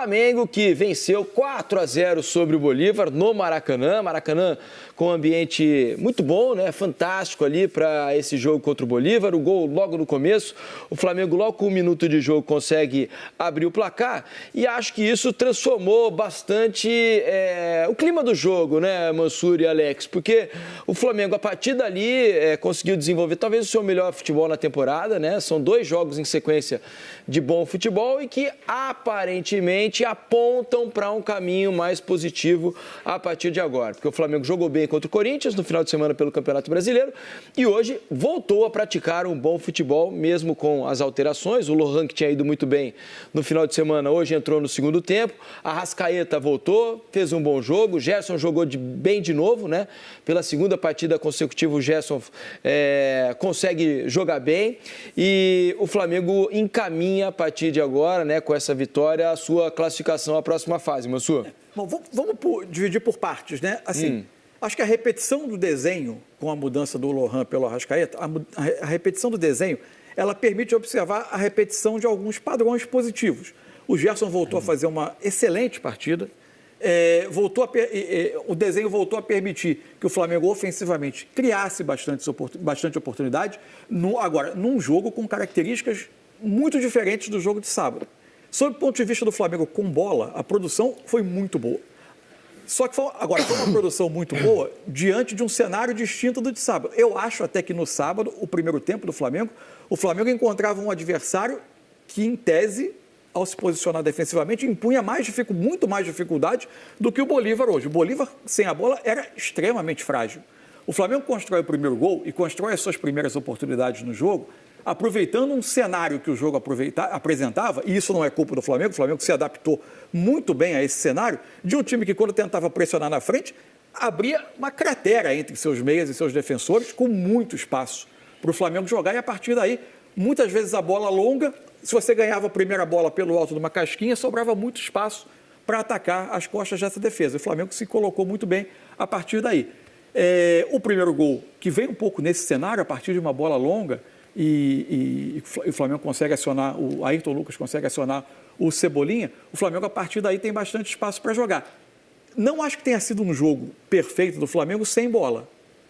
Flamengo que venceu 4-0 sobre o Bolívar no Maracanã. Maracanã com um ambiente muito bom, né? Fantástico ali para esse jogo contra o Bolívar. O gol logo no começo. O Flamengo logo com 1 minuto de jogo consegue abrir o placar. E acho que isso transformou bastante o clima do jogo, né, Mansur e Alex? Porque o Flamengo, a partir dali, conseguiu desenvolver talvez o seu melhor futebol na temporada, né? São 2 jogos em sequência de bom futebol e que aparentemente apontam para um caminho mais positivo a partir de agora. Porque o Flamengo jogou bem contra o Corinthians no final de semana pelo Campeonato Brasileiro e hoje voltou a praticar um bom futebol, mesmo com as alterações. O Lohan, que tinha ido muito bem no final de semana, hoje entrou no segundo tempo. A Arrascaeta voltou, fez um bom jogo. O Gerson jogou bem de novo, né? Pela segunda partida consecutiva, o Gerson consegue jogar bem e o Flamengo encaminha a partir de agora, né, com essa vitória, a sua classificação à próxima fase, Mansur. Bom, vamos dividir por partes, né? Assim, acho que a repetição do desenho com a mudança do Lohan pelo Arrascaeta, a repetição do desenho, ela permite observar a repetição de alguns padrões positivos. O Gerson voltou a fazer uma excelente partida, o desenho voltou a permitir que o Flamengo ofensivamente criasse bastante oportunidade, agora, num jogo com características muito diferentes do jogo de sábado. Sob o ponto de vista do Flamengo com bola, a produção foi muito boa. Só que foi uma produção muito boa diante de um cenário distinto do de sábado. Eu acho até que no sábado, o primeiro tempo do Flamengo, o Flamengo encontrava um adversário que, em tese, ao se posicionar defensivamente, impunha muito mais dificuldade do que o Bolívar hoje. O Bolívar, sem a bola, era extremamente frágil. O Flamengo constrói o primeiro gol e constrói as suas primeiras oportunidades no jogo, aproveitando um cenário que o jogo apresentava, e isso não é culpa do Flamengo, o Flamengo se adaptou muito bem a esse cenário, de um time que, quando tentava pressionar na frente, abria uma cratera entre seus meias e seus defensores, com muito espaço para o Flamengo jogar, e a partir daí, muitas vezes a bola longa, se você ganhava a primeira bola pelo alto de uma casquinha, sobrava muito espaço para atacar as costas dessa defesa. O Flamengo se colocou muito bem a partir daí. O primeiro gol, que veio um pouco nesse cenário, a partir de uma bola longa, e o Flamengo consegue acionar, o Ayrton Lucas consegue acionar o Cebolinha, o Flamengo a partir daí tem bastante espaço para jogar. Não acho que tenha sido um jogo perfeito do Flamengo sem bola.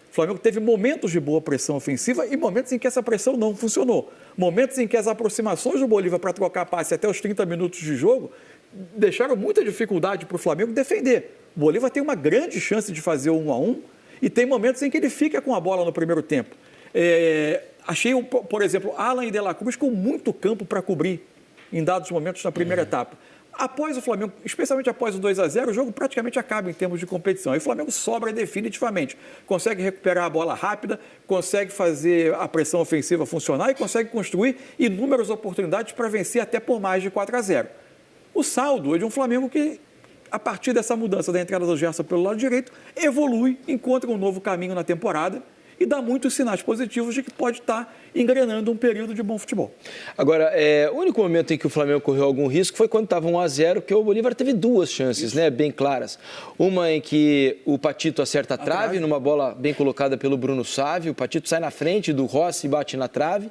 O Flamengo teve momentos de boa pressão ofensiva e momentos em que essa pressão não funcionou. Momentos em que as aproximações do Bolívar para trocar passe até os 30 minutos de jogo deixaram muita dificuldade para o Flamengo defender. O Bolívar tem uma grande chance de fazer o 1-1 e tem momentos em que ele fica com a bola no primeiro tempo. Achei, por exemplo, Alan e De La Cruz com muito campo para cobrir em dados momentos na primeira etapa. Após o Flamengo, especialmente após o 2-0, o jogo praticamente acaba em termos de competição. Aí o Flamengo sobra definitivamente. Consegue recuperar a bola rápida, consegue fazer a pressão ofensiva funcionar e consegue construir inúmeras oportunidades para vencer até por mais de 4-0. O saldo é de um Flamengo que, a partir dessa mudança da entrada do Gerson pelo lado direito, evolui, encontra um novo caminho na temporada e dá muitos sinais positivos de que pode estar engrenando um período de bom futebol. Agora, o único momento em que o Flamengo correu algum risco foi quando estava 1-0, porque o Bolívar teve 2 chances, né, bem claras. Uma em que o Patito acerta a trave, numa bola bem colocada pelo Bruno Sávio. O Patito sai na frente do Rossi e bate na trave.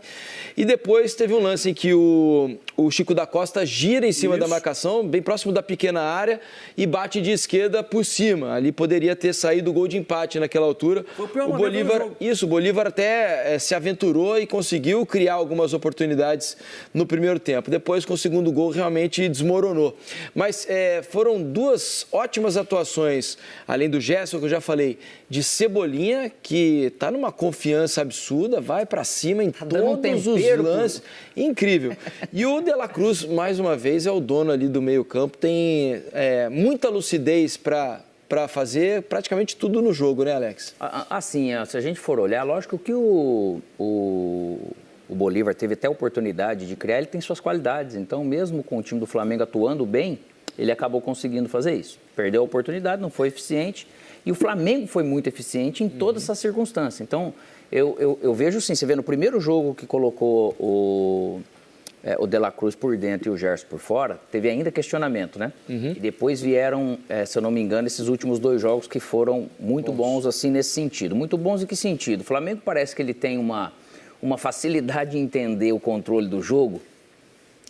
E depois teve um lance em que o Chico da Costa gira em cima da marcação, bem próximo da pequena área, e bate de esquerda por cima. Ali poderia ter saído o gol de empate naquela altura. O Bolívar até se aventurou e conseguiu criar algumas oportunidades no primeiro tempo. Depois, com o segundo gol, realmente desmoronou. Mas foram 2 ótimas atuações, além do Gerson, que eu já falei, de Cebolinha, que está numa confiança absurda, vai para cima em todos os lances. Incrível. E o De La Cruz, mais uma vez, é o dono ali do meio-campo, tem muita lucidez para fazer praticamente tudo no jogo, né, Alex? Assim, se a gente for olhar, lógico que o Bolívar teve até a oportunidade de criar, ele tem suas qualidades. Então, mesmo com o time do Flamengo atuando bem, ele acabou conseguindo fazer isso. Perdeu a oportunidade, não foi eficiente. E o Flamengo foi muito eficiente em todas essas circunstâncias. Então, eu vejo assim, você vê no primeiro jogo que colocou o De La Cruz por dentro e o Gerson por fora, teve ainda questionamento, né? E depois vieram, se eu não me engano, esses últimos 2 jogos que foram muito bons assim nesse sentido. Muito bons em que sentido? O Flamengo parece que ele tem uma facilidade de entender o controle do jogo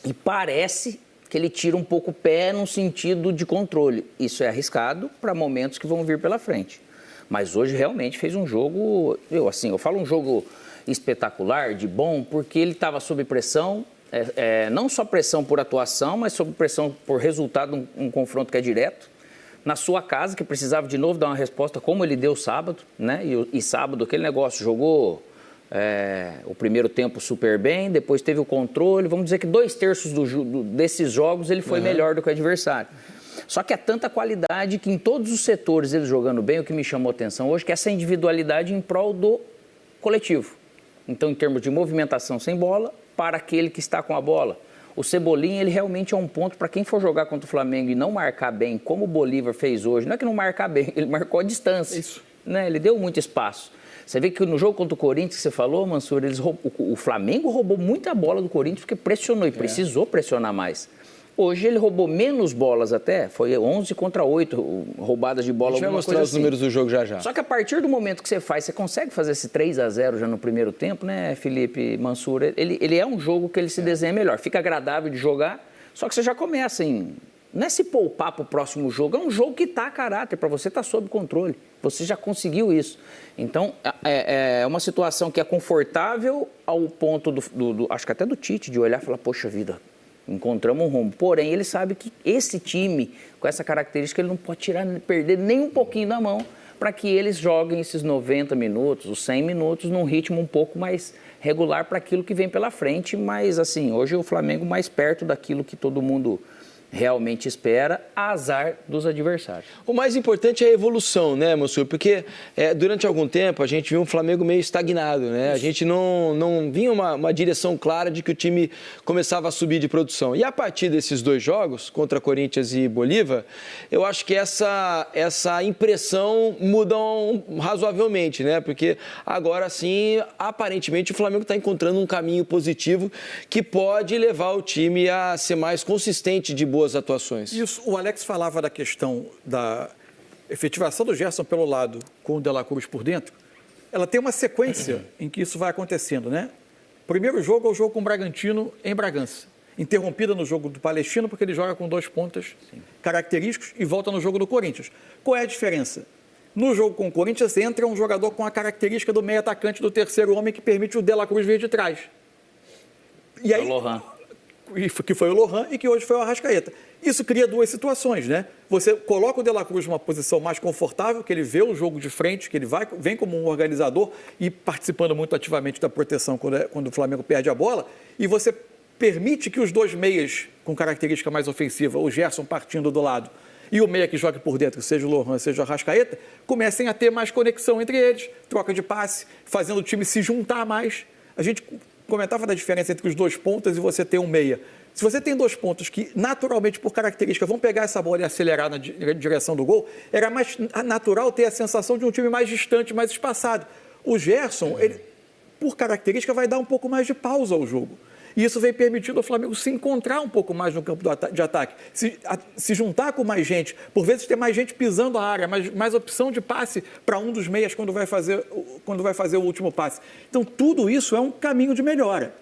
e parece que ele tira um pouco o pé no sentido de controle. Isso é arriscado para momentos que vão vir pela frente. Mas hoje realmente fez um jogo, eu falo um jogo espetacular, de bom, porque ele estava sob pressão, não só pressão por atuação, mas sob pressão por resultado, um confronto que é direto, na sua casa, que precisava de novo dar uma resposta como ele deu sábado, né? E sábado aquele negócio, jogou o primeiro tempo super bem, depois teve o controle, vamos dizer que 2/3 desses jogos ele foi melhor do que o adversário. Só que é tanta qualidade que em todos os setores eles jogando bem, o que me chamou a atenção hoje, que é essa individualidade em prol do coletivo. Então, em termos de movimentação sem bola, para aquele que está com a bola. O Cebolinha, ele realmente é um ponto para quem for jogar contra o Flamengo e não marcar bem, como o Bolívar fez hoje. Não é que não marcar bem, ele marcou a distância. Isso. Né? Ele deu muito espaço. Você vê que no jogo contra o Corinthians, que você falou, Mansur, o Flamengo roubou muita bola do Corinthians porque pressionou e precisou pressionar mais. Hoje ele roubou menos bolas até, foi 11 contra 8 roubadas de bola. A gente vai mostrar os números do jogo já. Só que a partir do momento que você consegue fazer esse 3-0 já no primeiro tempo, né, Felipe, Mansur, ele é um jogo que ele se desenha melhor, fica agradável de jogar, só que você já começa não é se poupar para o próximo jogo, é um jogo que está a caráter, para você estar sob controle, você já conseguiu isso. Então, é uma situação que é confortável ao ponto acho que até do Tite, de olhar e falar, poxa vida, encontramos um rumo. Porém, ele sabe que esse time, com essa característica, ele não pode perder nem um pouquinho da mão para que eles joguem esses 90 minutos, os 100 minutos, num ritmo um pouco mais regular para aquilo que vem pela frente. Mas, assim, hoje o Flamengo mais perto daquilo que todo mundo realmente espera, azar dos adversários. O mais importante é a evolução, né, Mansur? Porque durante algum tempo a gente viu um Flamengo meio estagnado, né? A gente não vinha uma direção clara de que o time começava a subir de produção. E a partir desses dois jogos, contra Corinthians e Bolívar, eu acho que essa impressão muda razoavelmente, né? Porque agora sim, aparentemente o Flamengo está encontrando um caminho positivo que pode levar o time a ser mais consistente de boas atuações. Isso, o Alex falava da questão da efetivação do Gerson pelo lado com o De La Cruz por dentro. Ela tem uma sequência em que isso vai acontecendo, né? Primeiro jogo é o jogo com o Bragantino em Bragança. Interrompida no jogo do Palestino, porque ele joga com 2 pontas característicos e volta no jogo do Corinthians. Qual é a diferença? No jogo com o Corinthians entra um jogador com a característica do meio atacante do terceiro homem que permite o De La Cruz vir de trás. E aí, que foi o Lohan e que hoje foi o Arrascaeta. Isso cria 2 situações, né? Você coloca o De La Cruz numa posição mais confortável, que ele vê o jogo de frente, que ele vem como um organizador e participando muito ativamente da proteção quando o Flamengo perde a bola, e você permite que os 2 meias com característica mais ofensiva, o Gerson partindo do lado e o meia que joga por dentro, seja o Lohan, seja o Arrascaeta, comecem a ter mais conexão entre eles, troca de passe, fazendo o time se juntar mais. A gente comentava da diferença entre os 2 pontas e você ter um meia. Se você tem 2 pontos que, naturalmente, por característica, vão pegar essa bola e acelerar na direção do gol, era mais natural ter a sensação de um time mais distante, mais espaçado. O Gerson, ele, por característica, vai dar um pouco mais de pausa ao jogo. E isso vem permitindo ao Flamengo se encontrar um pouco mais no campo de ataque, se juntar com mais gente, por vezes ter mais gente pisando a área, mais opção de passe para um dos meias quando vai fazer o último passe. Então, tudo isso é um caminho de melhora.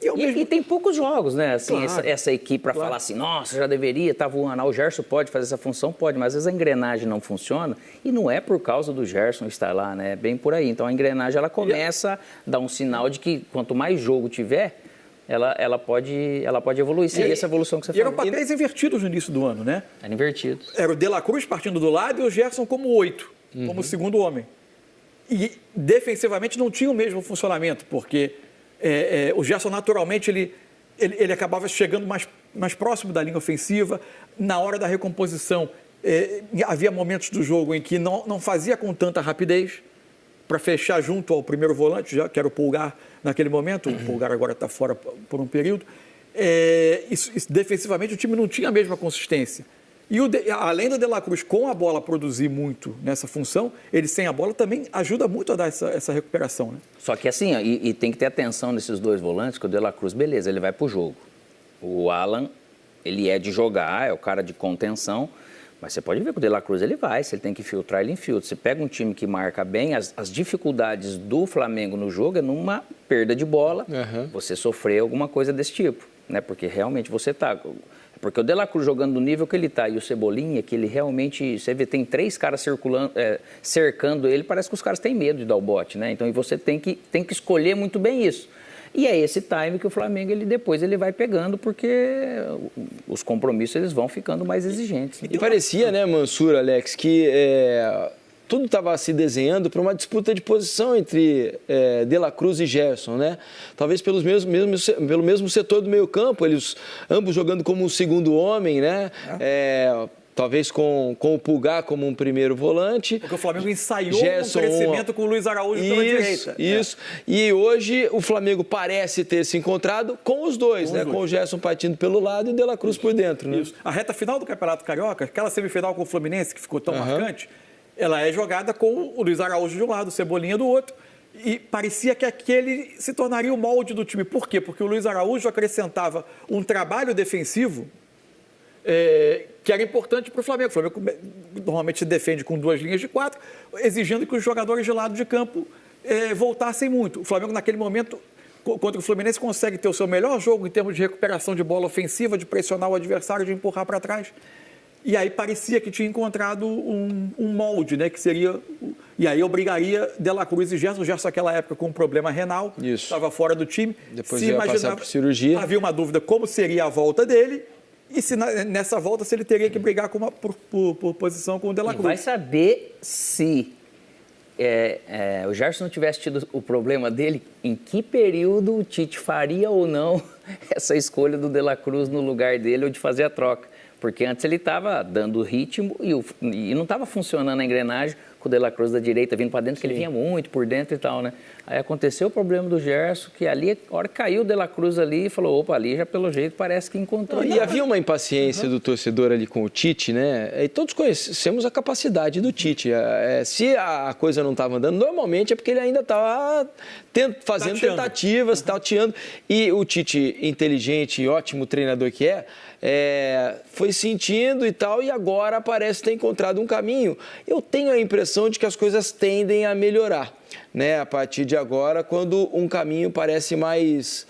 E tem poucos jogos, né? Assim, claro, essa equipe para falar assim, nossa, já deveria estar voando. O Gerson pode fazer essa função? Pode, mas às vezes a engrenagem não funciona e não é por causa do Gerson estar lá, né? É bem por aí. Então, a engrenagem ela começa a dar um sinal de que quanto mais jogo tiver, ela pode evoluir. Seria essa evolução que você falou. E eram papéis invertidos no início do ano, né? Eram invertidos. Era o De La Cruz partindo do lado e o Gerson como 8, como segundo homem. E defensivamente não tinha o mesmo funcionamento, porque o Gerson naturalmente ele acabava chegando mais próximo da linha ofensiva. Na hora da recomposição, havia momentos do jogo em que não fazia com tanta rapidez para fechar junto ao primeiro volante, que era o Pulgar naquele momento. O Pulgar agora está fora por um período. Defensivamente, o time não tinha a mesma consistência. E além do De La Cruz, com a bola produzir muito nessa função, ele sem a bola também ajuda muito a dar essa recuperação, né? Só que assim, e tem que ter atenção nesses 2 volantes, que o De La Cruz, beleza, ele vai para o jogo. O Alan, ele é de jogar, é o cara de contenção, mas você pode ver que o De La Cruz ele vai, se ele tem que filtrar, ele infiltra. Você pega um time que marca bem, as dificuldades do Flamengo no jogo é numa perda de bola, você sofrer alguma coisa desse tipo, né? Porque realmente você está... Porque o De La Cruz jogando no nível que ele está e o Cebolinha, que ele realmente, você vê, tem 3 caras cercando ele, parece que os caras têm medo de dar o bote, né? Então você tem que escolher muito bem isso. E é esse time que o Flamengo depois ele vai pegando, porque os compromissos eles vão ficando mais exigentes. E parecia, né, Mansur, Alex, que tudo estava se desenhando para uma disputa de posição entre De La Cruz e Gerson, né? Talvez pelo mesmo setor do meio campo, eles ambos jogando como um segundo homem, né? Talvez com o Pulgar como um primeiro volante. Porque o Flamengo ensaiou um crescimento com o Luiz Araújo pela direita. Isso. E hoje o Flamengo parece ter se encontrado com os dois, né? Com o Gerson partindo pelo lado e o De La Cruz por dentro, né? Isso. A reta final do Campeonato Carioca, aquela semifinal com o Fluminense que ficou tão marcante, ela é jogada com o Luiz Araújo de um lado, o Cebolinha do outro. E parecia que aquele se tornaria o molde do time. Por quê? Porque o Luiz Araújo acrescentava um trabalho defensivo que era importante para o Flamengo. O Flamengo normalmente se defende com 2 linhas de 4, exigindo que os jogadores de lado de campo voltassem muito. O Flamengo, naquele momento, contra o Fluminense, consegue ter o seu melhor jogo em termos de recuperação de bola ofensiva, de pressionar o adversário, de empurrar para trás. E aí parecia que tinha encontrado um molde, né? Que seria... E aí obrigaria De La Cruz e Gerson. O Gerson, naquela época, com um problema renal, estava fora do time. Depois ia passar por cirurgia. Havia uma dúvida como seria a volta dele. E se nessa volta, se ele teria que brigar por posição com o De La Cruz. Vai saber se o Gerson não tivesse tido o problema dele, em que período o Tite faria ou não essa escolha do De La Cruz no lugar dele ou de fazer a troca. Porque antes ele estava dando ritmo e não estava funcionando a engrenagem com o De La Cruz da direita vindo para dentro, que ele vinha muito por dentro e tal, né? Aí aconteceu o problema do Gerson, que ali, a hora que caiu o De La Cruz ali, falou, opa, ali já pelo jeito parece que encontrou. E havia uma impaciência do torcedor ali com o Tite, né? E todos conhecemos a capacidade do Tite. Se a coisa não estava andando, normalmente é porque ele ainda estava fazendo tentativas, tateando. E o Tite, inteligente e ótimo treinador que foi sentindo e tal, e agora parece ter encontrado um caminho. Eu tenho a impressão de que as coisas tendem a melhorar, né? A partir de agora, quando um caminho parece mais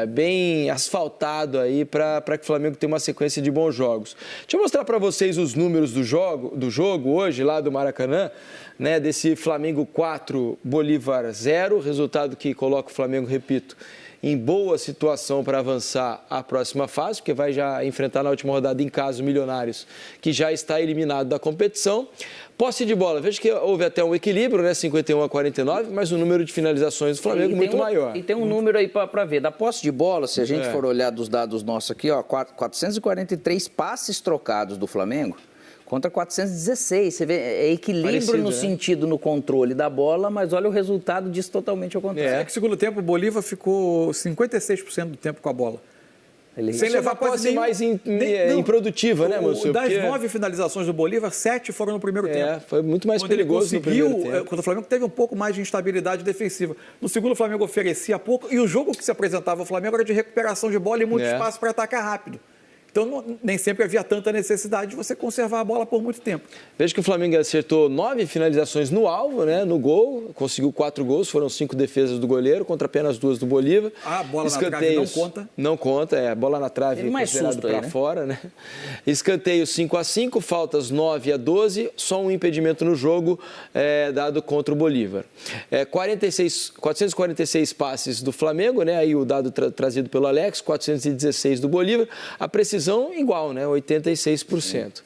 bem asfaltado aí para que o Flamengo tenha uma sequência de bons jogos. Deixa eu mostrar para vocês os números do jogo hoje, lá do Maracanã, né? Desse Flamengo 4, Bolívar 0, resultado que coloca o Flamengo, repito, em boa situação para avançar à próxima fase, porque vai já enfrentar na última rodada em casa o Milionários, que já está eliminado da competição. Posse de bola, veja que houve até um equilíbrio, né? 51-49, mas o número de finalizações do Flamengo muito maior. E tem um número aí para ver. Da posse de bola, se a gente for olhar dos dados nossos aqui, 443 passes trocados do Flamengo contra 416. Você vê, é equilíbrio parecido, no sentido, no controle da bola, mas olha o resultado disso totalmente ao contrário. No segundo tempo, o Bolívar ficou 56% do tempo com a bola. Sem levar posse mais improdutiva, né, Mansur? Das 9 finalizações do Bolívar, 7 foram no primeiro tempo. Foi muito mais perigoso no primeiro tempo. Quando o Flamengo teve um pouco mais de instabilidade defensiva. No segundo, o Flamengo oferecia pouco, e o jogo que se apresentava ao Flamengo era de recuperação de bola e muito espaço para atacar rápido. Então, nem sempre havia tanta necessidade de você conservar a bola por muito tempo. Veja que o Flamengo acertou 9 finalizações no alvo, né, no gol, conseguiu 4 gols, foram 5 defesas do goleiro contra apenas 2 do Bolívar. A bola na trave não conta? Não conta, a bola na trave considerado para fora, né? Escanteios 5-5, faltas 9-12, só um impedimento no jogo dado contra o Bolívar. 446 passes do Flamengo, né, aí o dado trazido pelo Alex, 416 do Bolívar, a precisão igual, né? 86%.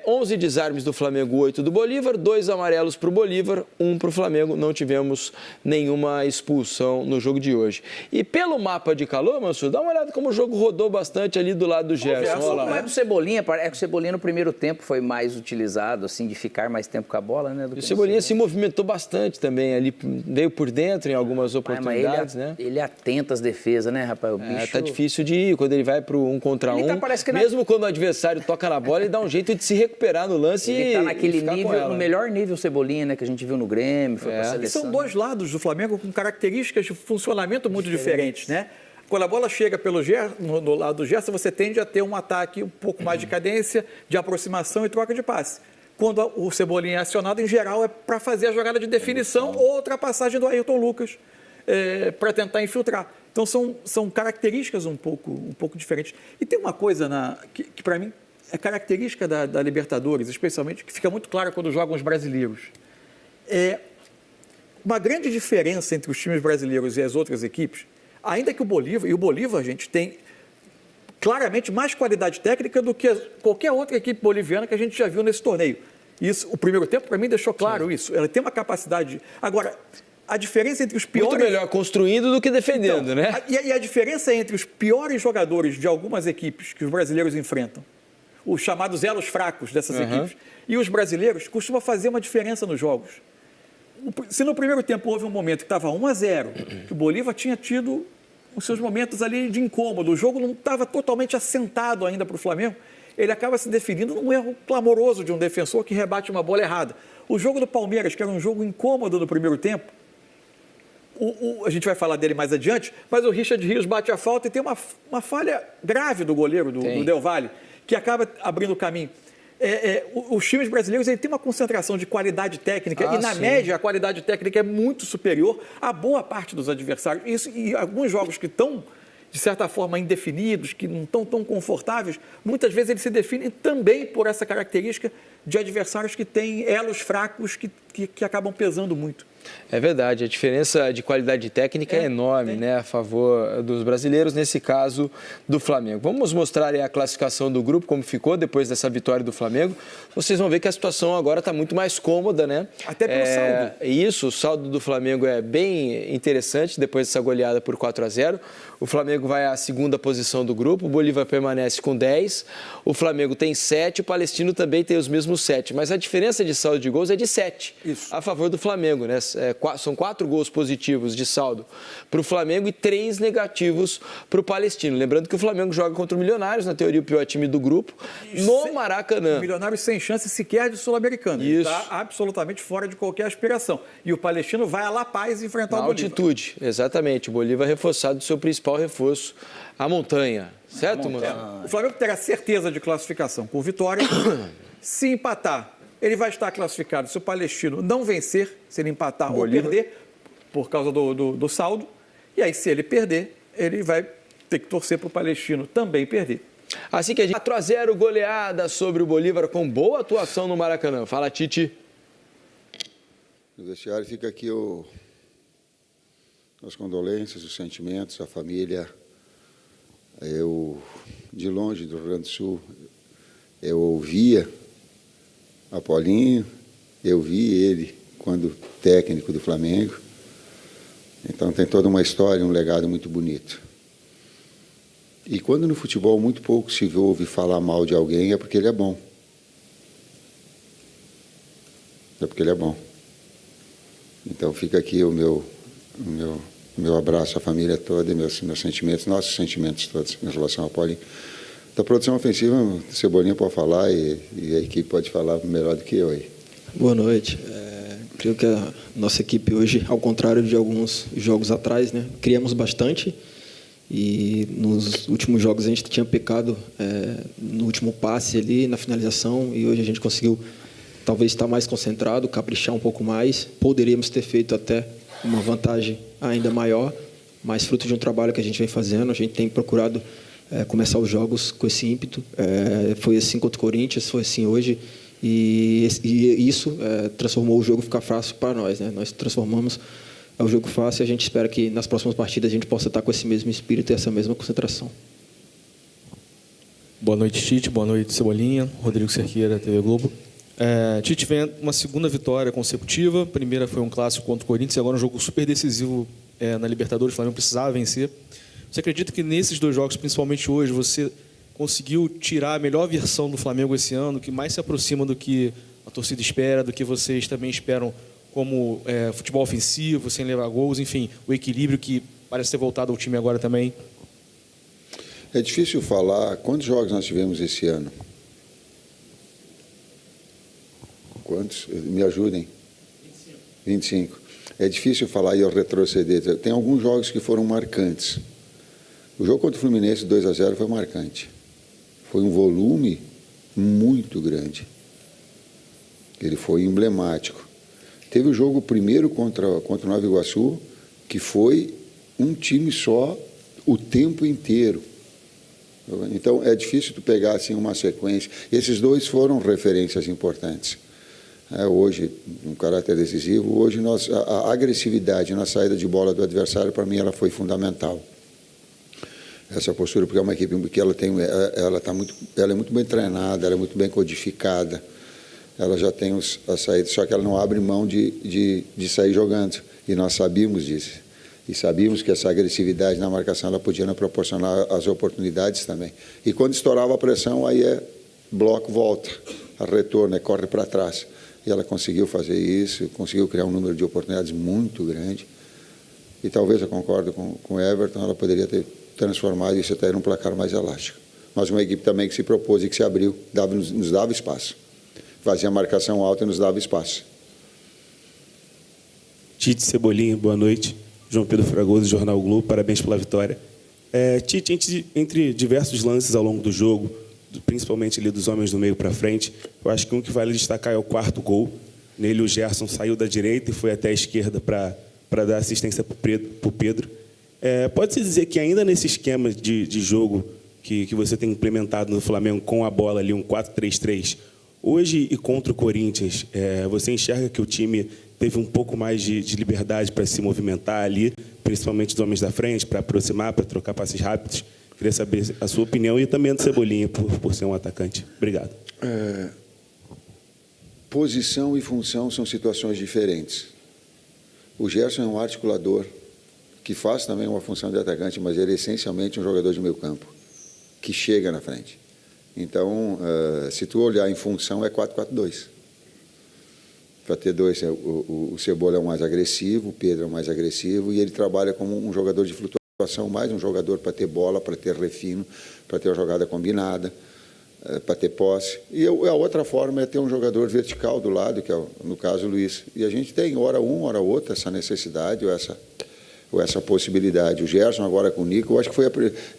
11 desarmes do Flamengo, 8 do Bolívar, 2 amarelos para o Bolívar, 1 para o Flamengo. Não tivemos nenhuma expulsão no jogo de hoje. E pelo mapa de calor, Mansur, dá uma olhada como o jogo rodou bastante ali do lado do Gerson. Não é do Cebolinha, é que o Cebolinha no primeiro tempo foi mais utilizado, assim, de ficar mais tempo com a bola, né? O Cebolinha se movimentou bastante também ali, veio por dentro em algumas oportunidades, né? Ele atenta às defesas, né, rapaz? O bicho... Tá difícil de ir quando ele vai para o 1 contra 1. Mesmo quando o adversário toca na bola, ele dá um jeito de se recuperar no lance ele tá naquele nível, no melhor nível Cebolinha, né, que a gente viu no Grêmio, foi pra seleção. E são dois lados do Flamengo com características de funcionamento muito diferentes, né? Quando a bola chega no lado do Gerson, você tende a ter um ataque um pouco mais de cadência, de aproximação e troca de passe. Quando o Cebolinha é acionado, em geral, é para fazer a jogada de definição ou ultrapassagem do Ayrton Lucas para tentar infiltrar. Então, são características um pouco diferentes. E tem uma coisa que para mim, é característica da Libertadores, especialmente, que fica muito clara quando jogam os brasileiros. Uma grande diferença entre os times brasileiros e as outras equipes, ainda que o Bolívar, gente, tem claramente mais qualidade técnica do que qualquer outra equipe boliviana que a gente já viu nesse torneio. Isso, o primeiro tempo, para mim, deixou claro isso. Ela tem uma capacidade... Agora, a diferença entre os piores... Muito melhor construindo do que defendendo, então, né? E a diferença entre os piores jogadores de algumas equipes que os brasileiros enfrentam, os chamados elos fracos dessas equipes, e os brasileiros, costuma fazer uma diferença nos jogos. Se no primeiro tempo houve um momento que estava 1-0, que o Bolívar tinha tido os seus momentos ali de incômodo, o jogo não estava totalmente assentado ainda para o Flamengo, ele acaba se definindo num erro clamoroso de um defensor que rebate uma bola errada. O jogo do Palmeiras, que era um jogo incômodo no primeiro tempo, a gente vai falar dele mais adiante, mas o Richard Rios bate a falta e tem uma falha grave do goleiro, do Del Valle, que acaba abrindo o caminho. Os times brasileiros têm uma concentração de qualidade técnica e, na média, a qualidade técnica é muito superior a boa parte dos adversários. E alguns jogos que estão, de certa forma, indefinidos, que não estão tão confortáveis, muitas vezes eles se definem também por essa característica de adversários que têm elos fracos que acabam pesando muito. É verdade, a diferença de qualidade técnica é enorme, né, a favor dos brasileiros, nesse caso do Flamengo. Vamos mostrar aí a classificação do grupo, como ficou depois dessa vitória do Flamengo. Vocês vão ver que a situação agora está muito mais cômoda, né? Até pelo saldo. Isso, o saldo do Flamengo é bem interessante depois dessa goleada por 4-0. O Flamengo vai à segunda posição do grupo, o Bolívar permanece com 10, o Flamengo tem 7, o Palestino também tem os mesmos 7, mas a diferença de saldo de gols é de 7 a favor do Flamengo, né? São 4 gols positivos de saldo para o Flamengo e 3 negativos para o Palestino. Lembrando que o Flamengo joga contra o Milionários, na teoria o pior time do grupo, no Maracanã. O Milionários sem chance sequer de Sul-Americano. Ele está absolutamente fora de qualquer aspiração. E o Palestino vai a La Paz enfrentar o Bolívar. Altitude, exatamente. O Bolívar reforçado do seu principal reforço, a montanha. Certo, mano? O Flamengo terá certeza de classificação com vitória. Se empatar, ele vai estar classificado. Se o Palestino não vencer, se ele empatar ou perder, por causa do saldo, e aí se ele perder, ele vai ter que torcer para o Palestino também perder. Assim que a gente 4-0, goleada sobre o Bolívar com boa atuação no Maracanã. Fala, Tite. No vestiário fica aqui as condolências, os sentimentos, a família. Eu, de longe do Rio Grande do Sul, eu ouvia Apolinho, eu vi ele quando técnico do Flamengo. Então tem toda uma história, um legado muito bonito. E quando no futebol muito pouco se ouve falar mal de alguém, é porque ele é bom. É porque ele é bom. Então fica aqui o meu abraço à família toda, meus sentimentos, nossos sentimentos todos em relação ao Paulinho. Da produção ofensiva, o Cebolinha pode falar e a equipe pode falar melhor do que eu aí. Boa noite. Creio que a nossa equipe hoje, ao contrário de alguns jogos atrás, né, criamos bastante e nos últimos jogos a gente tinha pecado no último passe ali, na finalização, e hoje a gente conseguiu talvez estar mais concentrado, caprichar um pouco mais. Poderíamos ter feito até uma vantagem ainda maior, mas fruto de um trabalho que a gente vem fazendo, a gente tem procurado começar os jogos com esse ímpeto. Foi assim contra o Corinthians, foi assim hoje, e isso transformou o jogo ficar fácil para nós, né? Nós transformamos o jogo fácil e a gente espera que nas próximas partidas a gente possa estar com esse mesmo espírito e essa mesma concentração. Boa noite, Tite. Boa noite, Cebolinha. Rodrigo Cerqueira, TV Globo. Tite vem uma segunda vitória consecutiva. A primeira foi um clássico contra o Corinthians e agora um jogo super decisivo na Libertadores. O Flamengo precisava vencer. Você acredita que nesses dois jogos, principalmente hoje, você conseguiu tirar a melhor versão do Flamengo esse ano, que mais se aproxima do que a torcida espera, do que vocês também esperam como futebol ofensivo, sem levar gols, enfim, o equilíbrio que parece ter voltado ao time agora também? É difícil falar quantos jogos nós tivemos esse ano. Quantos? Me ajudem. 25. É difícil falar e eu retroceder. Tem alguns jogos que foram marcantes. O jogo contra o Fluminense 2-0 foi marcante. Foi um volume muito grande. Ele foi emblemático. Teve o jogo primeiro contra o Nova Iguaçu, que foi um time só o tempo inteiro. Então, é difícil tu pegar assim, uma sequência. Esses dois foram referências importantes. Hoje, um caráter decisivo. Hoje, a agressividade na saída de bola do adversário, para mim, ela foi fundamental. Essa postura, porque é uma equipe que ela é muito bem treinada, ela é muito bem codificada, ela já tem as saídas, só que ela não abre mão de sair jogando. E nós sabíamos disso. E sabíamos que essa agressividade na marcação ela podia nos proporcionar as oportunidades também. E quando estourava a pressão, aí bloco, volta, retorno, corre para trás. E ela conseguiu fazer isso, conseguiu criar um número de oportunidades muito grande. E talvez, eu concordo com o Everton, ela poderia ter transformado isso até num placar mais elástico. Mas uma equipe também que se propôs e que se abriu, nos dava espaço. Fazia a marcação alta e nos dava espaço. Tite, Cebolinha, boa noite. João Pedro Fragoso, Jornal o Globo, parabéns pela vitória. Tite, entre diversos lances ao longo do jogo, principalmente ali dos homens do meio para frente, eu acho que um que vale destacar é o 4º gol. Nele o Gerson saiu da direita e foi até a esquerda para dar assistência para o Pedro. Pode-se dizer que ainda nesse esquema de jogo que você tem implementado no Flamengo com a bola ali, um 4-3-3, hoje e contra o Corinthians, você enxerga que o time teve um pouco mais de liberdade para se movimentar ali, principalmente os homens da frente, para aproximar, para trocar passes rápidos? Queria saber a sua opinião e também a do Cebolinha, por ser um atacante. Obrigado. Posição e função são situações diferentes. O Gerson é um articulador que faz também uma função de atacante, mas ele é essencialmente um jogador de meio campo, que chega na frente. Então, se tu olhar em função, é 4-4-2. Para ter dois, o Cebola é o mais agressivo, o Pedro é o mais agressivo, e ele trabalha como um jogador de flutuação, mais um jogador para ter bola, para ter refino, para ter uma jogada combinada, para ter posse. E a outra forma é ter um jogador vertical do lado, que é, no caso, o Luiz. E a gente tem, hora um, hora outra, essa necessidade ou essa possibilidade. O Gerson agora com o Nico, eu acho que foi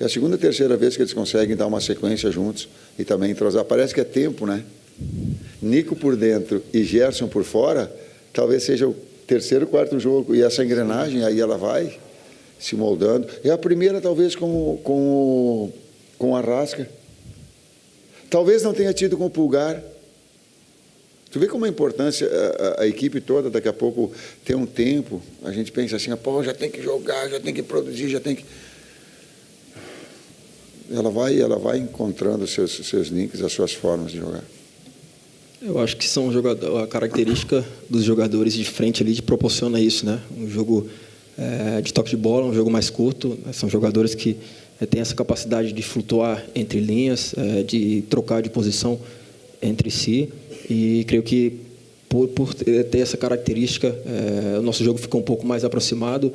a segunda, terceira vez que eles conseguem dar uma sequência juntos e também entrosar. Parece que é tempo, né? Nico por dentro e Gerson por fora, talvez seja o terceiro, quarto jogo. E essa engrenagem, aí ela vai se moldando. É a primeira, talvez, com a Arrasca. Talvez não tenha tido com o Pulgar. Tu vê como é a importância, a equipe toda, daqui a pouco, tem um tempo, a gente pensa assim, pô, já tem que jogar, já tem que produzir, já tem que... Ela vai encontrando os seus links, as suas formas de jogar. Eu acho que são a característica dos jogadores de frente ali de proporciona isso, né? Um jogo de toque de bola, um jogo mais curto. São jogadores que têm essa capacidade de flutuar entre linhas, de trocar de posição entre si. E creio que por ter essa característica, o nosso jogo ficou um pouco mais aproximado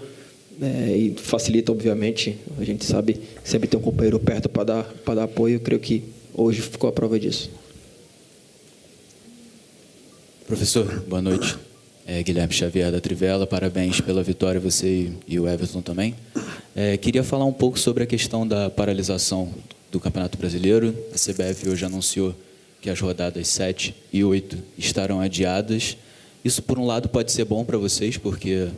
e facilita, obviamente. A gente sabe sempre ter um companheiro perto para dar apoio. Eu creio que hoje ficou a prova disso. Professor, boa noite. Guilherme Xavier da Trivela, parabéns pela vitória, você e o Everton também. Queria falar um pouco sobre a questão da paralisação do Campeonato Brasileiro. A CBF hoje anunciou que as rodadas 7 e 8 estarão adiadas. Isso, por um lado, pode ser bom para vocês, porque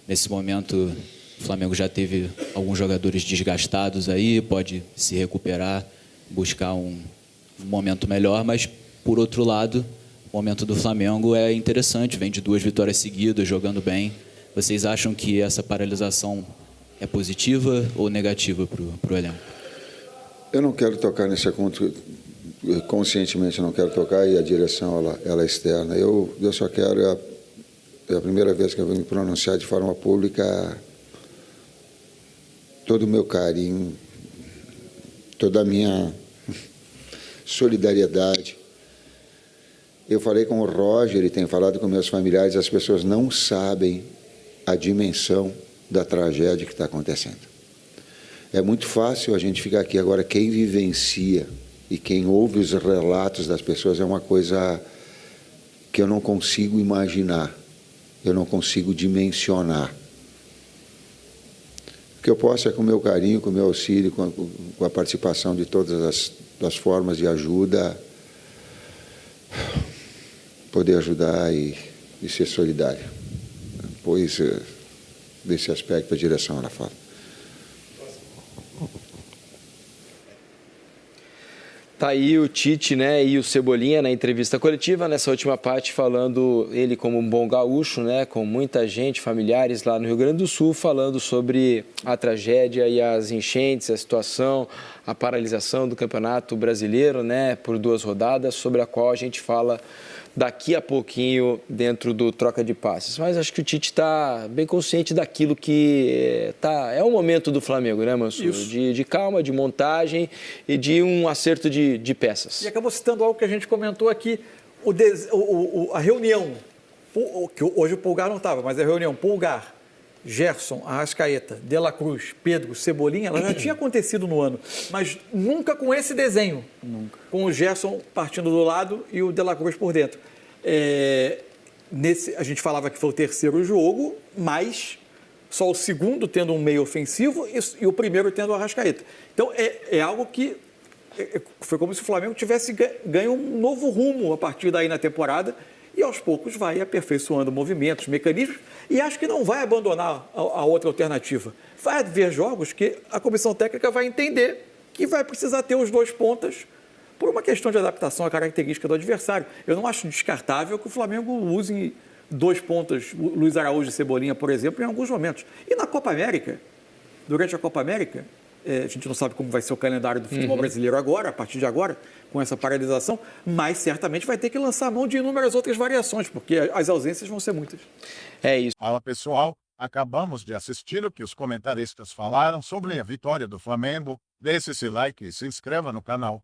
nesse momento o Flamengo já teve alguns jogadores desgastados aí, pode se recuperar, buscar um momento melhor, mas, por outro lado, o momento do Flamengo é interessante, vem de 2 vitórias seguidas, jogando bem. Vocês acham que essa paralisação é positiva ou negativa para o elenco? Eu não quero tocar nesse assunto, conscientemente não quero tocar, e a direção ela é externa. Eu só quero, é a primeira vez que eu vou me pronunciar de forma pública, todo o meu carinho, toda a minha solidariedade. Eu falei com o Roger e tenho falado com meus familiares, as pessoas não sabem a dimensão da tragédia que está acontecendo. É muito fácil a gente ficar aqui agora, quem vivencia e quem ouve os relatos das pessoas é uma coisa que eu não consigo imaginar, eu não consigo dimensionar. O que eu posso é com o meu carinho, com o meu auxílio, com a participação de todas as formas de ajuda, poder ajudar e ser solidário. Pois, desse aspecto, a direção ela fala. Tá aí o Tite, né, e o Cebolinha na entrevista coletiva, nessa última parte, falando, ele como um bom gaúcho, né, com muita gente, familiares lá no Rio Grande do Sul, falando sobre a tragédia e as enchentes, a situação, a paralisação do Campeonato Brasileiro, né, por 2 rodadas, sobre a qual a gente fala daqui a pouquinho dentro do Troca de Passes. Mas acho que o Tite está bem consciente daquilo que é o momento do Flamengo, né, Mansur? De calma, de montagem e de um acerto de peças. E acabou citando algo que a gente comentou aqui, a reunião, que hoje o Pulgar não estava, mas a reunião Pulgar, Gerson, Arrascaeta, De La Cruz, Pedro, Cebolinha, ela já tinha acontecido no ano, mas nunca com esse desenho. Nunca. Com o Gerson partindo do lado e o De La Cruz por dentro. A gente falava que foi o 3º jogo, mas só o segundo tendo um meio ofensivo e o primeiro tendo o Arrascaeta. Então, é algo que foi como se o Flamengo tivesse ganho um novo rumo a partir daí na temporada, e aos poucos vai aperfeiçoando movimentos, mecanismos, e acho que não vai abandonar a outra alternativa. Vai haver jogos que a comissão técnica vai entender que vai precisar ter os 2 pontas por uma questão de adaptação à característica do adversário. Eu não acho descartável que o Flamengo use 2 pontas, Luiz Araújo e Cebolinha, por exemplo, em alguns momentos. E na Copa América, durante a Copa América, a gente não sabe como vai ser o calendário do futebol brasileiro agora, a partir de agora, com essa paralisação, mas certamente vai ter que lançar a mão de inúmeras outras variações, porque as ausências vão ser muitas. É isso. Fala, pessoal. Acabamos de assistir o que os comentaristas falaram sobre a vitória do Flamengo. Deixe esse like e se inscreva no canal.